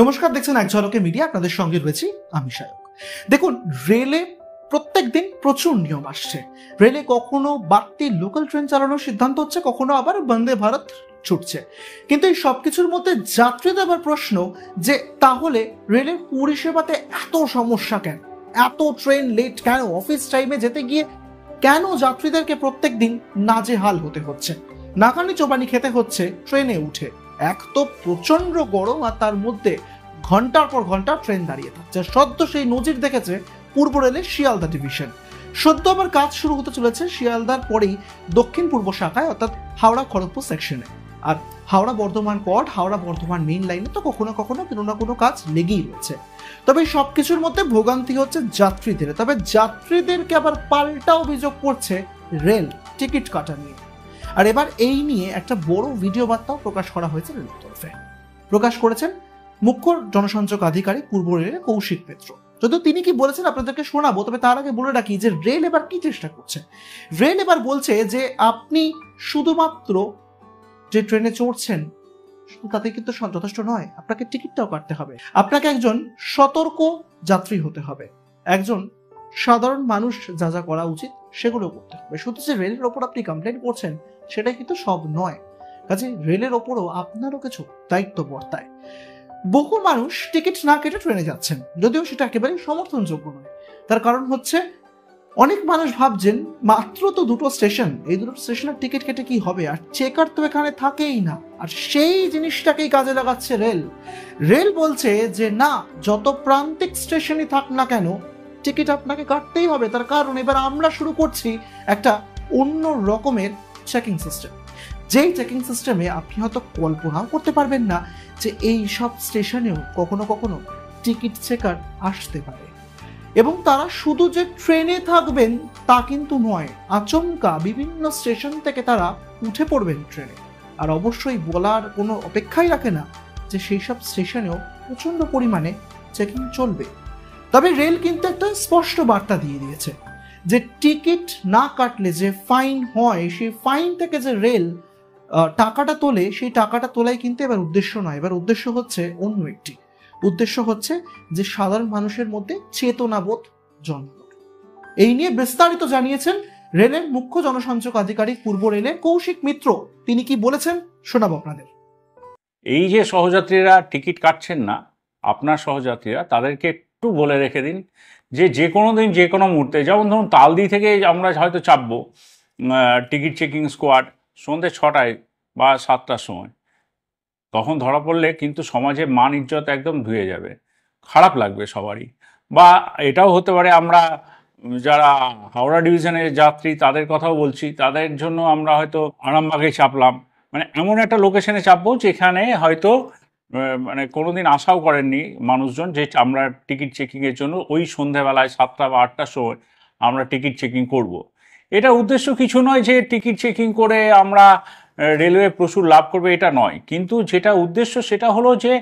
নমস্কার, দেখছেন এক ঝলকে মিডিয়া। আপনাদের সঙ্গে রয়েছি আমি সায়ক। দেখুন, রেলে প্রত্যেক দিন প্রচুর নিয়ম আসছে। রেলে কখনো বাড়তি লোকাল ট্রেন চালানোর সিদ্ধান্ত হচ্ছে, কখনো আবার বন্দে ভারত ছুটছে। কিন্তু এই সবকিছুর মধ্যে যাত্রীদের আবার প্রশ্ন যে তাহলে রেলের পরিষেবাতে এত সমস্যা কেন, এত ট্রেন লেট কেন, অফিস টাইমে যেতে গিয়ে কেন যাত্রীদেরকে প্রত্যেক দিন নাজেহাল হতে হচ্ছে, নাকানি চোবানি খেতে হচ্ছে ট্রেনে উঠে। এক তো প্রচন্ড গরম, আর তার মধ্যে ঘন্টার পর ঘন্টা ট্রেন দাঁড়িয়ে থাকছে। সদ্য সেই নজির দেখেছে পূর্ব রেলের শিয়ালদা ডিভিশন। সদ্য আবার কাজ শুরু হতে চলেছে শিয়ালদার পরেই দক্ষিণ পূর্ব শাখায়, অর্থাৎ হাওড়া খড়গপুর সেকশনে। আর হাওড়া বর্ধমান কট, হাওড়া বর্ধমান মেইন লাইনে তো কখনো কখনো কোনো না কোনো কাজ লেগেই রয়েছে। তবে সবকিছুর মধ্যে ভোগান্তি হচ্ছে যাত্রীদের। তবে যাত্রীদেরকে আবার পাল্টা অভিযোগ করছে রেল টিকিট কাটা নিয়ে। আর এবার এই নিয়ে একটা বড় ভিডিও বার্তাও প্রকাশ করা হয়েছে রেলের তরফে। প্রকাশ করেছেন মুখ্য জনসংযোগ আধিকারিক পূর্ব রেলের কৌশিক মিত্র। যদিও তিনি কি বলেছেন আপনাদেরকে শোনাবো, তবে তার আগে বলে রাখি যে রেল এবার কি চেষ্টা করছে। রেল এবার বলছে যে আপনি শুধুমাত্র যে ট্রেনে চড়ছেন তাতে কিন্তু যথেষ্ট নয়, আপনাকে টিকিটটাও কাটতে হবে। আপনাকে একজন সতর্ক যাত্রী হতে হবে, একজন সাধারণ মানুষ যা যা করা উচিত সেগুলো করতে হবে। শুধু যে রেলের ওপর আপনি কমপ্লেন করছেন সেটাই কিন্তু সব নয়, কাজে রেলের ওপরও আপনারও কিছু দায়িত্ব বর্তায়। বহু মানুষ টিকিট না কেটে ট্রেনে যাচ্ছেন, যদিও সেটা একেবারেই সমর্থনযোগ্য নয়। তার কারণ হচ্ছে অনেক মানুষ ভাবছেন মাত্র তো দুটো স্টেশন, এই দুটো স্টেশনের টিকিট কেটে কি হবে, আর চেকার তো এখানে থাকেই না। আর সেই জিনিসটাকেই কাজে লাগাচ্ছে রেল। রেল বলছে যে না, যত প্রান্তিক স্টেশনই থাক না কেন টিকিট আপনাকে কাটতেই হবে। তার কারণ এবার আমরা শুরু করছি একটা অন্য রকমের চেকিং সিস্টেম, যেই চেকিং সিস্টেমে আপনি হয়তো কল্পনাও করতে পারবেন না যে এই সব স্টেশনেও কখনো কখনো টিকিট চেকার আসতে পারে। এবং তারা শুধু যে ট্রেনে থাকবেন তা কিন্তু নয়, আচমকা বিভিন্ন স্টেশন থেকে তারা উঠে পড়বেন ট্রেনে। আর অবশ্যই বলার কোনো অপেক্ষাই রাখে না যে সেই সব স্টেশনেও প্রচন্ড পরিমাণে চেকিং চলবে। তবে রেল কিন্তু একটা স্পষ্ট বার্তা দিয়ে দিয়েছে যে টিকিট না কাটলে যে ফাইন হয়, সেই ফাইন থেকে যে রেল টাকাটা তোলে, সেই টাকাটা তোলাই কিন্তু এবার উদ্দেশ্য নয়। এবার উদ্দেশ্য হচ্ছে অন্য একটি উদ্দেশ্য, হচ্ছে যে সাধারণ মানুষের মধ্যে চেতনাবোধ জন্মানো। এই নিয়ে বিস্তারিত জানিয়েছেন রেলের মুখ্য জনসংযোগ আধিকারিক পূর্ব রেলের কৌশিক মিত্র। তিনি কি বলেছেন শোনাবো আপনাদের। এই যে সহযাত্রীরা টিকিট কাটছেন না, আপনার সহযাত্রীরা, তাদেরকে একটু বলে রেখে দিন যে যে কোনো দিন যে কোনো মুহূর্তে, যেমন ধরুন তালদি থেকে আমরা হয়তো চাপবো টিকিট চেকিং স্কোয়াড সন্ধ্যে 6টায় বা 7টার সময়, তখন ধরা পড়লে কিন্তু সমাজে মান ইজ্জত একদম ধুয়ে যাবে, খারাপ লাগবে সবারই। বা এটাও হতে পারে আমরা যারা হাওড়া ডিভিশনের যাত্রী তাদের কথাও বলছি, তাদের জন্য আমরা হয়তো আরামবাগে চাপলাম, মানে এমন একটা লোকেশনে চাপবো যেখানে হয়তো মানে কোনোদিন আশাও করেননি মানুষজন যে আমরা টিকিট চেকিংয়ের জন্য ওই সন্ধ্যাবেলায় 7টা বা 8টার সময় আমরা টিকিট চেকিং করব। এটা উদ্দেশ্য কিছু নয় যে টিকিট চেকিং করে আমরা রেলওয়ে প্রচুর লাভ করবে, এটা নয়। কিন্তু যেটা উদ্দেশ্য সেটা হলো যে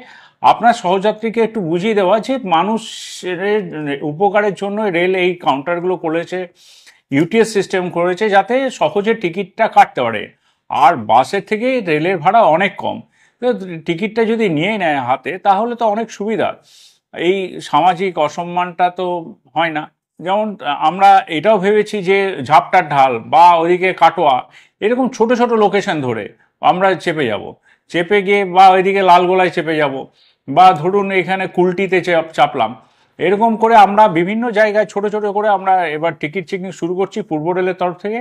আপনার সহযাত্রীকে একটু বুঝিয়ে দেওয়া যে মানুষের উপকারের জন্য রেল এই কাউন্টারগুলো করেছে, ইউটিএস সিস্টেম করেছে যাতে সহজে টিকিটটা কাটতে পারে। আর বাসের থেকে রেলের ভাড়া অনেক কম, টিকিটটা যদি নিয়ে নেয় হাতে তাহলে তো অনেক সুবিধা, এই সামাজিক অসম্মানটা তো হয় না। যেমন আমরা এটাও ভেবেছি যে ঝাপটার ঢাল বা ওইদিকে কাটোয়া, এরকম ছোট ছোট লোকেশন ধরে আমরা চেপে যাব, চেপে গিয়ে বা ওইদিকে লালগোলায় চেপে যাব, বা ধরুন এখানে কুলটিতে চাপলাম। এরকম করে আমরা বিভিন্ন জায়গায় ছোট ছোট করে আমরা এবার টিকিট চেকিং শুরু করছি পূর্ব রেলের তরফ থেকে।